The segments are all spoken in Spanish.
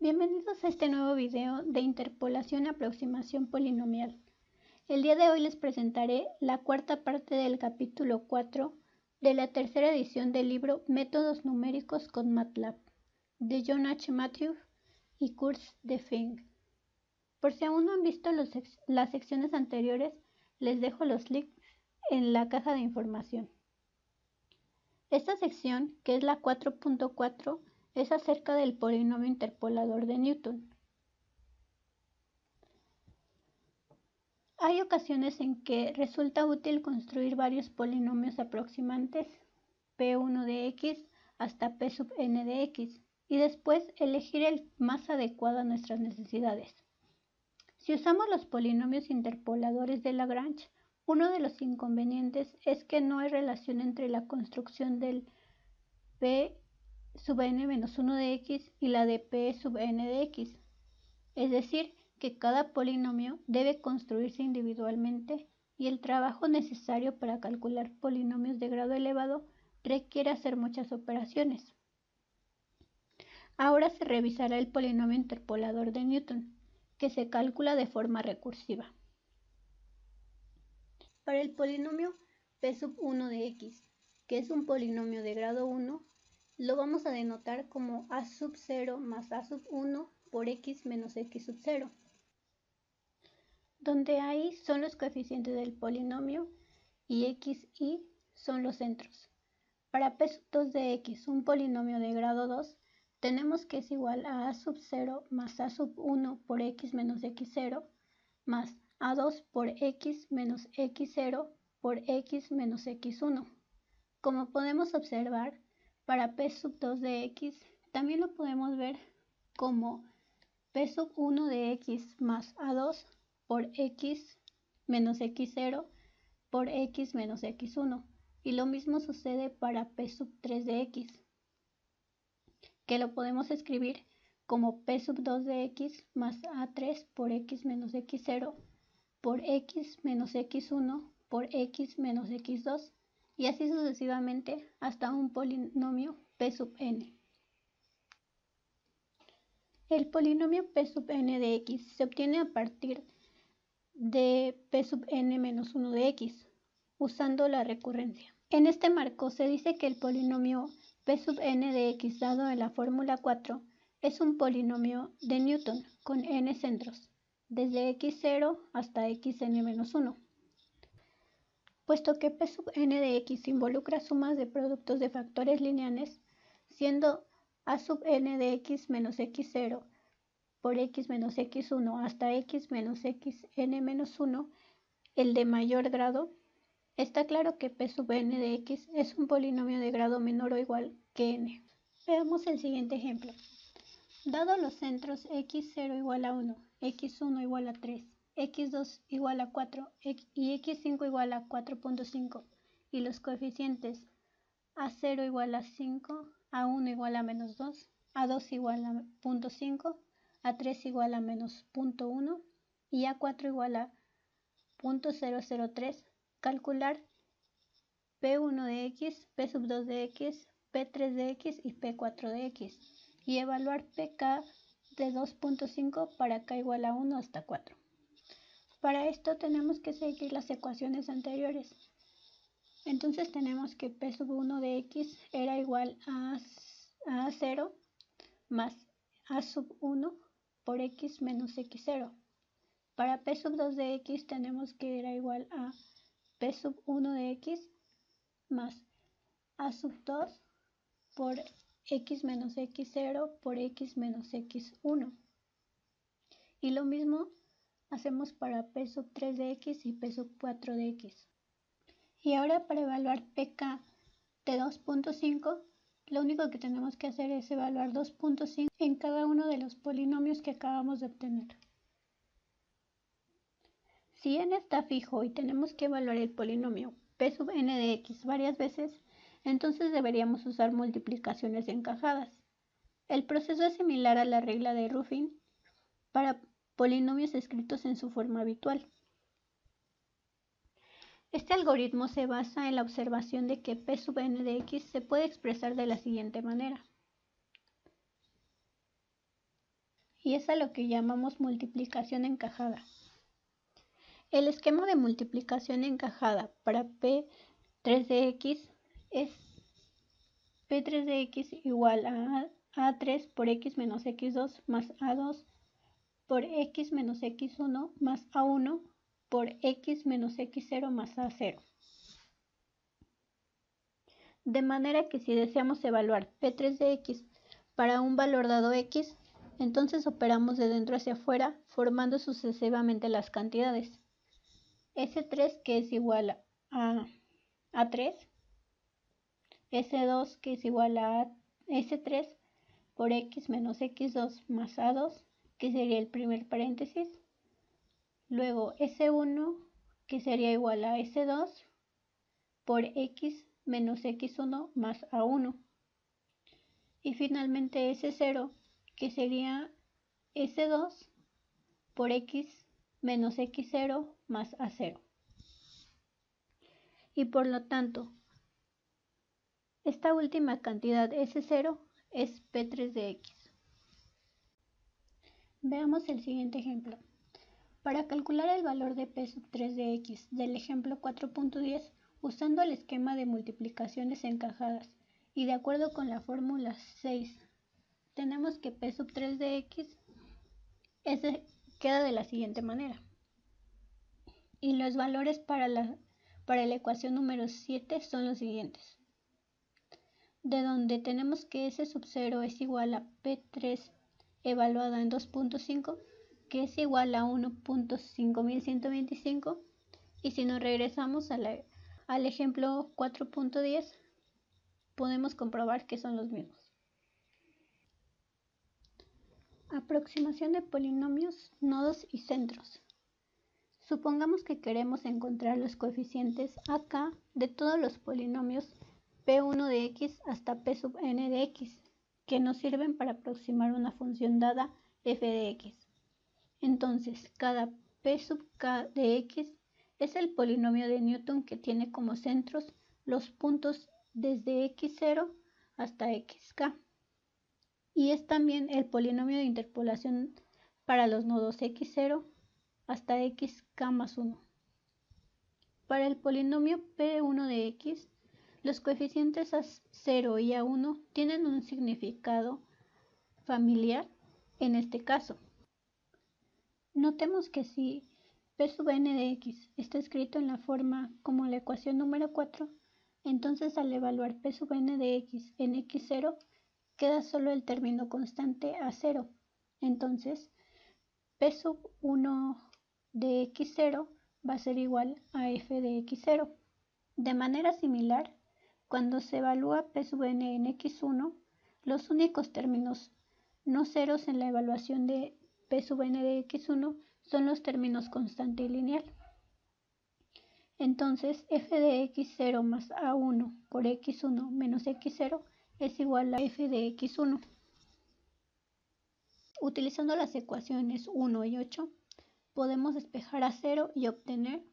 Bienvenidos a este nuevo video de interpolación y aproximación polinomial. El día de hoy les presentaré la cuarta parte del capítulo 4 de la tercera edición del libro Métodos numéricos con MATLAB, de John H. Matthews y Kurt de Fink. Por si aún no han visto las secciones anteriores, les dejo los links en la caja de información. Esta sección, que es la 4.4, es acerca del polinomio interpolador de Newton. Hay ocasiones en que resulta útil construir varios polinomios aproximantes P1 de x hasta P sub n de x y después elegir el más adecuado a nuestras necesidades. Si usamos los polinomios interpoladores de Lagrange, uno de los inconvenientes es que no hay relación entre la construcción del P sub n menos 1 de x y la de P sub n de x. Es decir, que cada polinomio debe construirse individualmente y el trabajo necesario para calcular polinomios de grado elevado requiere hacer muchas operaciones. Ahora se revisará el polinomio interpolador de Newton, que se calcula de forma recursiva. Para el polinomio P sub 1 de x, que es un polinomio de grado 1, lo vamos a denotar como a sub 0 más a sub 1 por x menos x sub 0, donde ahí son los coeficientes del polinomio y x y son los centros. Para P sub 2 de x, un polinomio de grado 2, tenemos que es igual a sub 0 más a sub 1 por x menos x 0 más a2 por x menos x 0 por x menos x1. Como podemos observar, para P sub 2 de x también lo podemos ver como P sub 1 de x más a2 por x menos x0 por x menos x1. Y lo mismo sucede para P sub 3 de x, que lo podemos escribir como P sub 2 de x más a3 por x menos x0 por x menos x1 por x menos x2 y así sucesivamente hasta un polinomio P sub n. El polinomio P sub n de x se obtiene a partir de P sub n menos 1 de x, usando la recurrencia. En este marco se dice que el polinomio P sub n de x dado en la fórmula 4 es un polinomio de Newton con n centros, desde x0 hasta xn-1. Puesto que P sub n de x involucra sumas de productos de factores lineales, siendo a sub n de x menos x0 por x menos x1 hasta x menos xn-1 el de mayor grado, está claro que P sub n de x es un polinomio de grado menor o igual que n. Veamos el siguiente ejemplo. Dado los centros x0 igual a 1, x1 igual a 3, x2 igual a 4 y x5 igual a 4.5 y los coeficientes a0 igual a 5, a1 igual a menos 2, a2 igual a 0.5, a3 igual a menos 0.1 y a4 igual a 0.003, calcular P1 de x, P sub 2 de x, P3 de x y P4 de x y evaluar pk de 2.5 para k igual a 1 hasta 4. Para esto tenemos que seguir las ecuaciones anteriores. Entonces tenemos que P sub 1 de x era igual a 0 más a sub 1 por x menos x0. Para P sub 2 de x tenemos que era igual a P sub 1 de x más a sub 2 por x menos x0 por x menos x1. Y lo mismo hacemos para P sub 3 de x y P sub 4 de x. Y ahora para evaluar pk de 2.5, lo único que tenemos que hacer es evaluar 2.5 en cada uno de los polinomios que acabamos de obtener. Si n está fijo y tenemos que evaluar el polinomio P sub n de x varias veces, entonces deberíamos usar multiplicaciones encajadas. El proceso es similar a la regla de Ruffin para polinomios escritos en su forma habitual. Este algoritmo se basa en la observación de que P sub n de x se puede expresar de la siguiente manera. y es a lo que llamamos multiplicación encajada. El esquema de multiplicación encajada para P3 de x es P3 de x igual a A3 por x menos x2 más A2 por x menos x1 más A1 por x menos x0 más A0. De manera que si deseamos evaluar P3 de x para un valor dado x, entonces operamos de dentro hacia afuera formando sucesivamente las cantidades. S3 que es igual a A3, S2 que es igual a S3 por x menos x2 más A2, que sería el primer paréntesis. Luego S1 que sería igual a S2 por x menos x1 más A1. Y finalmente S0 que sería S2 por x menos x0 más A0. Y por lo tanto, esta última cantidad S0 es P3 de x. Veamos el siguiente ejemplo. Para calcular el valor de P3 de x del ejemplo 4.10, usando el esquema de multiplicaciones encajadas y de acuerdo con la fórmula 6, tenemos que P3 de x queda de la siguiente manera. Y los valores para la ecuación número 7 son los siguientes. De donde tenemos que S0 es igual a P3 evaluada en 2.5, que es igual a 1.5125, y si nos regresamos al ejemplo 4.10, podemos comprobar que son los mismos. Aproximación de polinomios, nodos y centros. Supongamos que queremos encontrar los coeficientes AK de todos los polinomios P1 de x hasta P sub n de x, que nos sirven para aproximar una función dada f de x. Entonces, cada P sub k de x es el polinomio de Newton que tiene como centros los puntos desde x0 hasta xk. Y es también el polinomio de interpolación para los nodos x0 hasta xk más 1. Para el polinomio P1 de x, los coeficientes A0 y A1 tienen un significado familiar en este caso. Notemos que si P sub n de x está escrito en la forma como la ecuación número 4, entonces al evaluar P sub n de x en x0 queda solo el término constante A0. Entonces P sub 1 de x0 va a ser igual a f de x0. De manera similar, cuando se evalúa P sub n en x1, los únicos términos no ceros en la evaluación de P sub n de x1 son los términos constante y lineal. Entonces, f de x0 más a1 por x1 menos x0 es igual a f de x1. Utilizando las ecuaciones 1 y 8, podemos despejar a 0 y obtener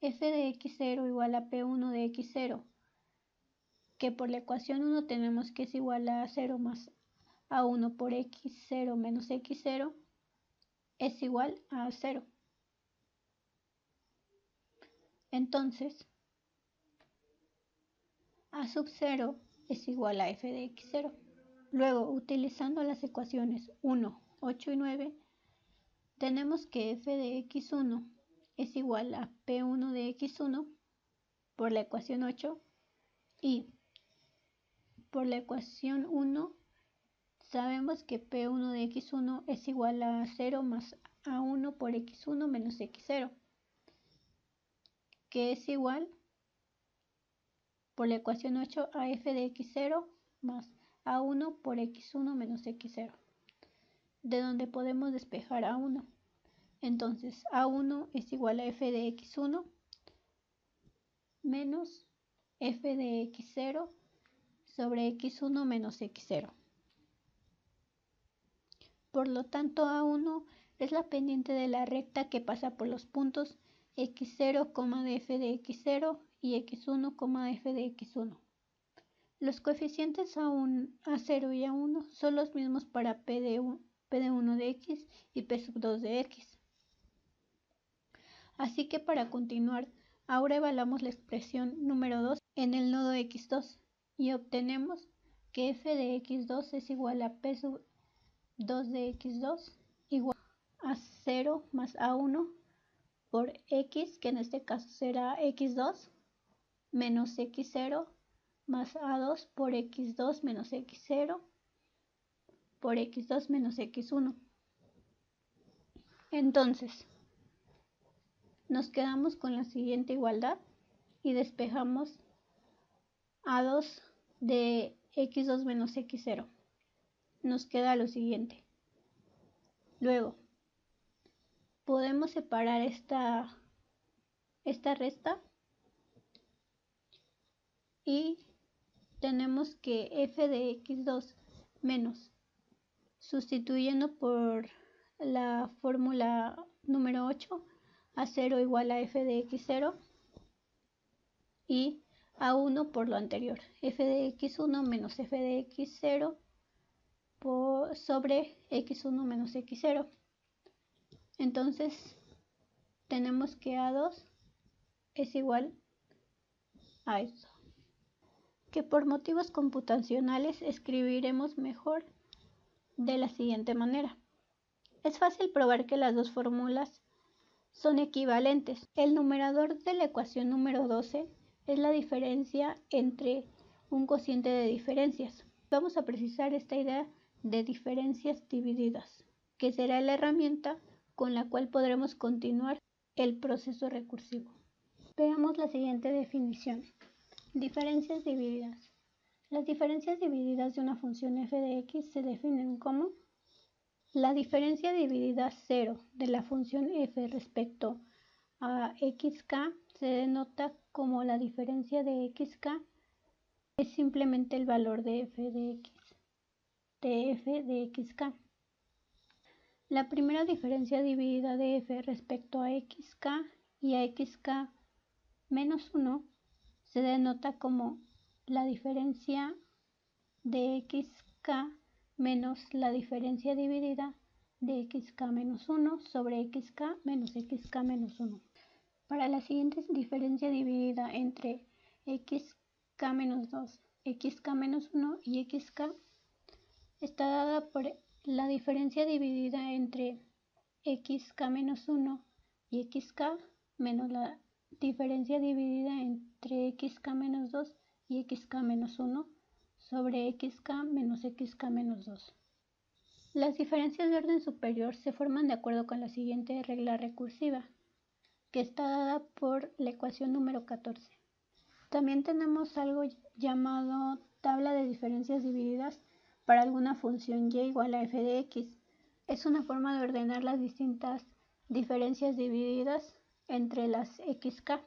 f de x0 igual a p1 de x0, que por la ecuación 1 tenemos que es igual a 0 más a1 por x0 menos x0 es igual a 0. Entonces, a sub 0 es igual a f de x0. Luego, utilizando las ecuaciones 1, 8 y 9, tenemos que f de x1 es igual a p1 de x1 por la ecuación 8 y por la ecuación 1 sabemos que p1 de x1 es igual a 0 más a1 por x1 menos x0, que es igual por la ecuación 8 a f de x0 más a1 por x1 menos x0, de donde podemos despejar a1. Entonces a1 es igual a f de x1 menos f de x0 sobre x1 menos x0. Por lo tanto, A1 es la pendiente de la recta que pasa por los puntos x0, de f de x0 y x1, de f de x1. Los coeficientes A0 y A1 son los mismos para P p de 1 de x y p sub 2 de x. Así que para continuar, ahora evaluamos la expresión número 2 en el nodo x2 y obtenemos que f de x2 es igual a p sub 2 de x2 igual a 0 más a1 por x, que en este caso será x2, menos x0 más a2 por x2 menos x0 por x2 menos x1. Entonces, nos quedamos con la siguiente igualdad y despejamos a2 de x2 menos x0. Nos queda lo siguiente. Luego, podemos separar esta resta y tenemos que f de x2 menos, sustituyendo por la fórmula número 8, a 0 igual a f de x0 y a 1 por lo anterior, f de x1 menos f de x0 sobre x1 menos x0. Entonces tenemos que a2 es igual a esto, que por motivos computacionales escribiremos mejor de la siguiente manera. Es fácil probar que las dos fórmulas son equivalentes. El numerador de la ecuación número 12 es la diferencia entre un cociente de diferencias. Vamos a precisar esta idea de diferencias divididas, que será la herramienta con la cual podremos continuar el proceso recursivo. Veamos la siguiente definición. Diferencias divididas. Las diferencias divididas de una función f de x se definen como la diferencia dividida 0 de la función f respecto a xk se denota como la diferencia de xk es simplemente el valor de f de xk. La primera diferencia dividida de f respecto a xk y a xk menos 1 se denota como la diferencia de xk menos la diferencia dividida de xk menos 1 sobre xk menos xk menos 1. Para la siguiente diferencia dividida entre xk menos 2, xk menos 1 y xk está dada por la diferencia dividida entre xk menos 1 y xk menos la diferencia dividida entre xk menos 2 y xk menos 1 sobre xk menos xk menos 2. Las diferencias de orden superior se forman de acuerdo con la siguiente regla recursiva, que está dada por la ecuación número 14. También tenemos algo llamado tabla de diferencias divididas para alguna función y igual a f de x. Es una forma de ordenar las distintas diferencias divididas entre las xk.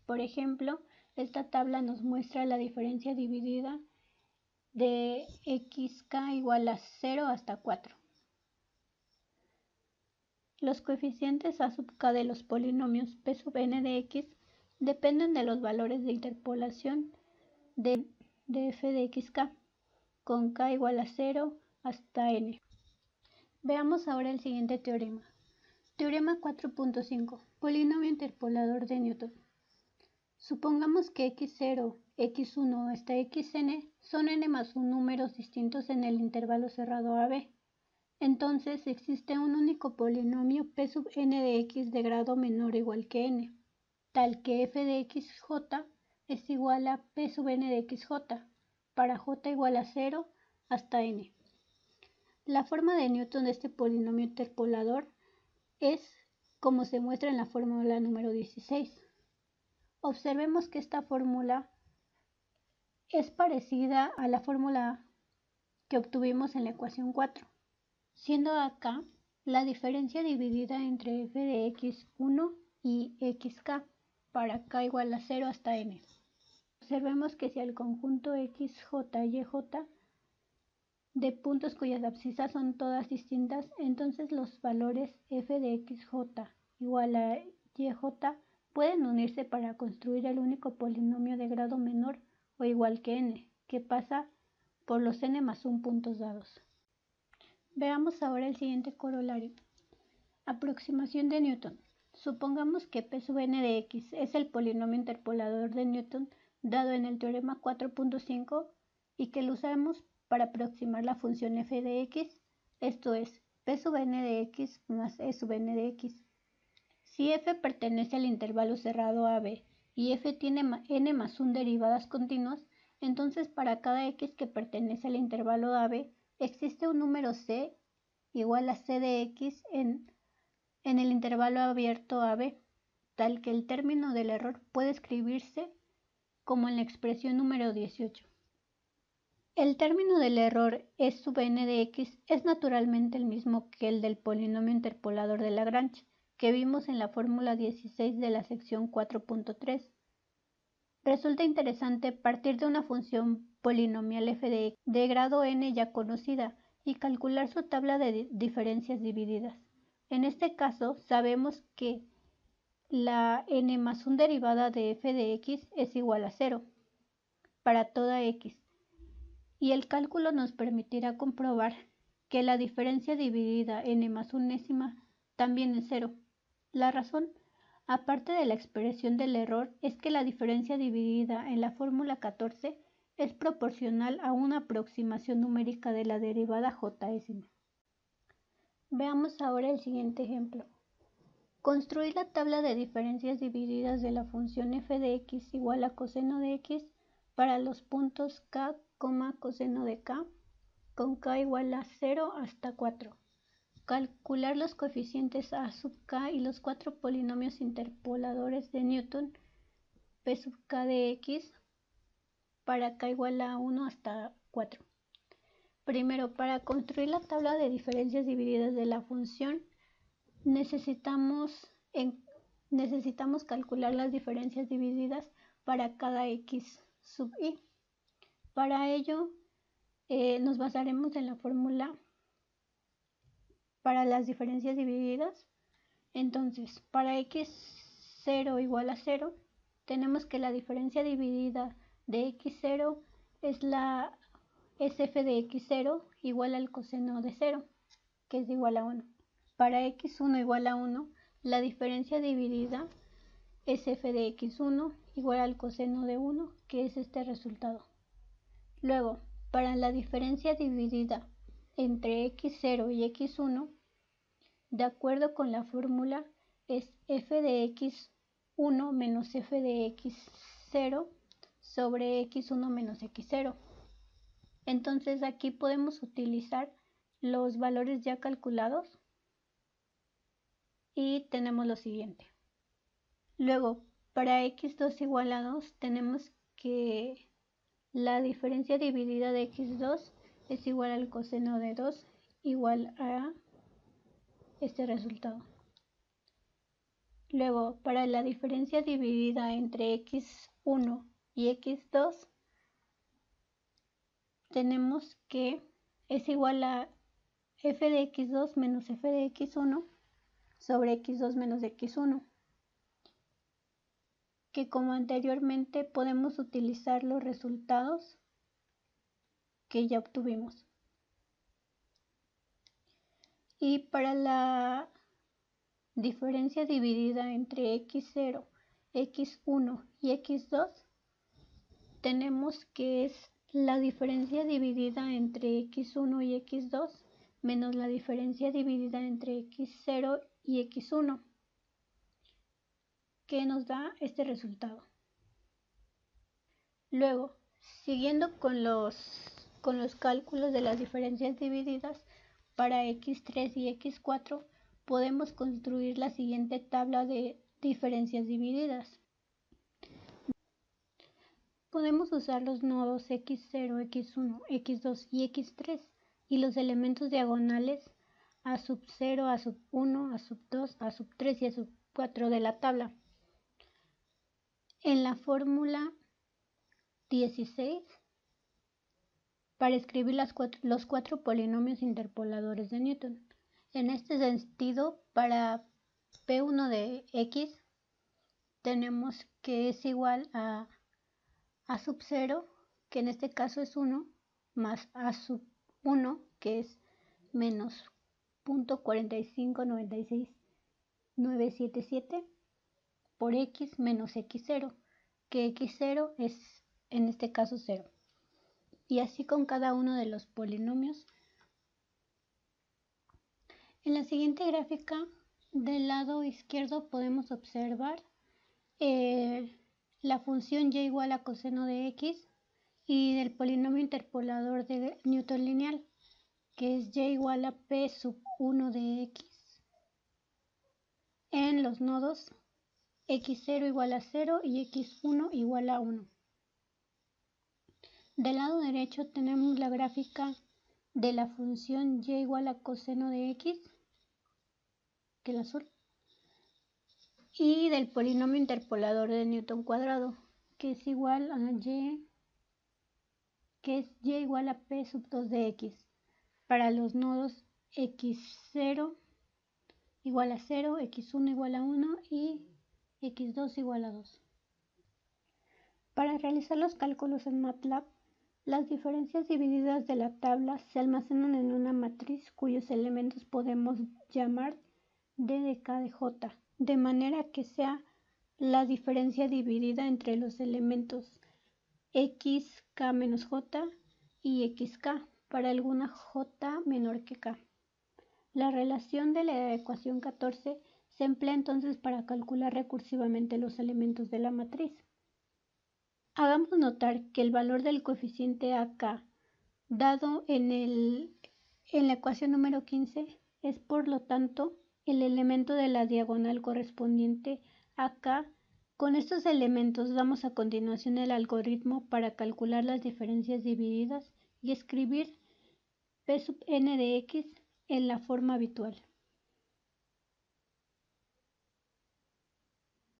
Por ejemplo, esta tabla nos muestra la diferencia dividida de xk igual a 0 hasta 4. Los coeficientes a sub k de los polinomios p sub n de x dependen de los valores de interpolación de f de xk, con k igual a 0 hasta n. Veamos ahora el siguiente teorema. Teorema 4.5. Polinomio interpolador de Newton. Supongamos que x0, x1 hasta xn son n más 1 números distintos en el intervalo cerrado AB. Entonces existe un único polinomio p sub n de x de grado menor o igual que n, tal que f de xj es igual a p sub n de xj para j igual a 0 hasta n. La forma de Newton de este polinomio interpolador es como se muestra en la fórmula número 16. Observemos que esta fórmula es parecida a la fórmula que obtuvimos en la ecuación 4, siendo acá la diferencia dividida entre f de x1 y xk para k igual a 0 hasta n. Observemos que si el conjunto xj y yj de puntos cuyas abscisas son todas distintas, entonces los valores f de xj igual a yj pueden unirse para construir el único polinomio de grado menor o igual que n, que pasa por los n más 1 puntos dados. Veamos ahora el siguiente corolario. Aproximación de Newton. Supongamos que P sub n de x es el polinomio interpolador de Newton dado en el teorema 4.5 y que lo usamos para aproximar la función f de x, esto es, P sub n de x más E sub n de x. Si f pertenece al intervalo cerrado AB y f tiene n más 1 derivadas continuas, entonces para cada x que pertenece al intervalo AB existe un número c igual a c de x en el intervalo abierto AB, tal que el término del error puede escribirse como en la expresión número 18. El término del error E sub n de x es naturalmente el mismo que el del polinomio interpolador de Lagrange, que vimos en la fórmula 16 de la sección 4.3. Resulta interesante partir de una función polinomial f de x de grado n ya conocida y calcular su tabla de diferencias divididas. En este caso, sabemos que la n más 1 derivada de f de x es igual a 0 para toda x, y el cálculo nos permitirá comprobar que la diferencia dividida n más unésima también es 0. La razón, aparte de la expresión del error, es que la diferencia dividida en la fórmula 14 es proporcional a una aproximación numérica de la derivada jésima. Veamos ahora el siguiente ejemplo. Construir la tabla de diferencias divididas de la función f de x igual a coseno de x para los puntos k, coseno de k, con k igual a 0 hasta 4. Calcular los coeficientes a sub k y los 4 polinomios interpoladores de Newton, p sub k de x, para k igual a 1 hasta 4. Primero, para construir la tabla de diferencias divididas de la función, necesitamos calcular las diferencias divididas para cada x sub i. Para ello, nos basaremos en la fórmula para las diferencias divididas. Entonces, para x0 igual a 0, tenemos que la diferencia dividida de x0 es f de x0 igual al coseno de 0, que es igual a 1. Para x1 igual a 1, la diferencia dividida es f de x1 igual al coseno de 1, que es este resultado. Luego, para la diferencia dividida entre x0 y x1, de acuerdo con la fórmula, es f de x1 menos f de x0 sobre x1 menos x0. Entonces aquí podemos utilizar los valores ya calculados y tenemos lo siguiente. Luego, para x2 igual a 2, tenemos que la diferencia dividida de x2 es igual al coseno de 2 igual a este resultado. Luego, para la diferencia dividida entre x1 y x2, tenemos que es igual a f de x2 menos f de x1 sobre x2 menos x1, que como anteriormente podemos utilizar los resultados que ya obtuvimos. Y para la diferencia dividida entre x0, x1 y x2, tenemos que es la diferencia dividida entre x1 y x2 menos la diferencia dividida entre x0 y x1, que nos da este resultado. Luego, siguiendo con los cálculos de las diferencias divididas para x3 y x4, podemos construir la siguiente tabla de diferencias divididas. Podemos usar los nodos x0, x1, x2 y x3 y los elementos diagonales a sub 0, a sub 1, a sub 2, a sub 3 y a sub 4 de la tabla. En la fórmula 16, para escribir los 4 polinomios interpoladores de Newton. En este sentido, para P1 de x, tenemos que es igual a sub 0, que en este caso es 1, más a sub 1, que es menos 0.4596977 por x menos x0, que x0 es en este caso 0. Y así con cada uno de los polinomios. En la siguiente gráfica, del lado izquierdo podemos observar la función y igual a coseno de x y del polinomio interpolador de Newton lineal, que es y igual a p sub 1 de x en los nodos x0 igual a 0 y x1 igual a 1. Del lado derecho tenemos la gráfica de la función y igual a coseno de x, que es el azul, y del polinomio interpolador de Newton cuadrado, que es igual a y, que es y igual a p sub 2 de x, para los nodos x0 igual a 0, x1 igual a 1 y x2 igual a 2. Para realizar los cálculos en MATLAB, las diferencias divididas de la tabla se almacenan en una matriz cuyos elementos podemos llamar d de k de j, de manera que sea la diferencia dividida entre los elementos xk menos j y xk para alguna j menor que k. La relación de la ecuación 14 se emplea entonces para calcular recursivamente los elementos de la matriz. Hagamos notar que el valor del coeficiente AK dado en la ecuación número 15 es por lo tanto el elemento de la diagonal correspondiente a K. Con estos elementos damos a continuación el algoritmo para calcular las diferencias divididas y escribir P sub n de x en la forma habitual.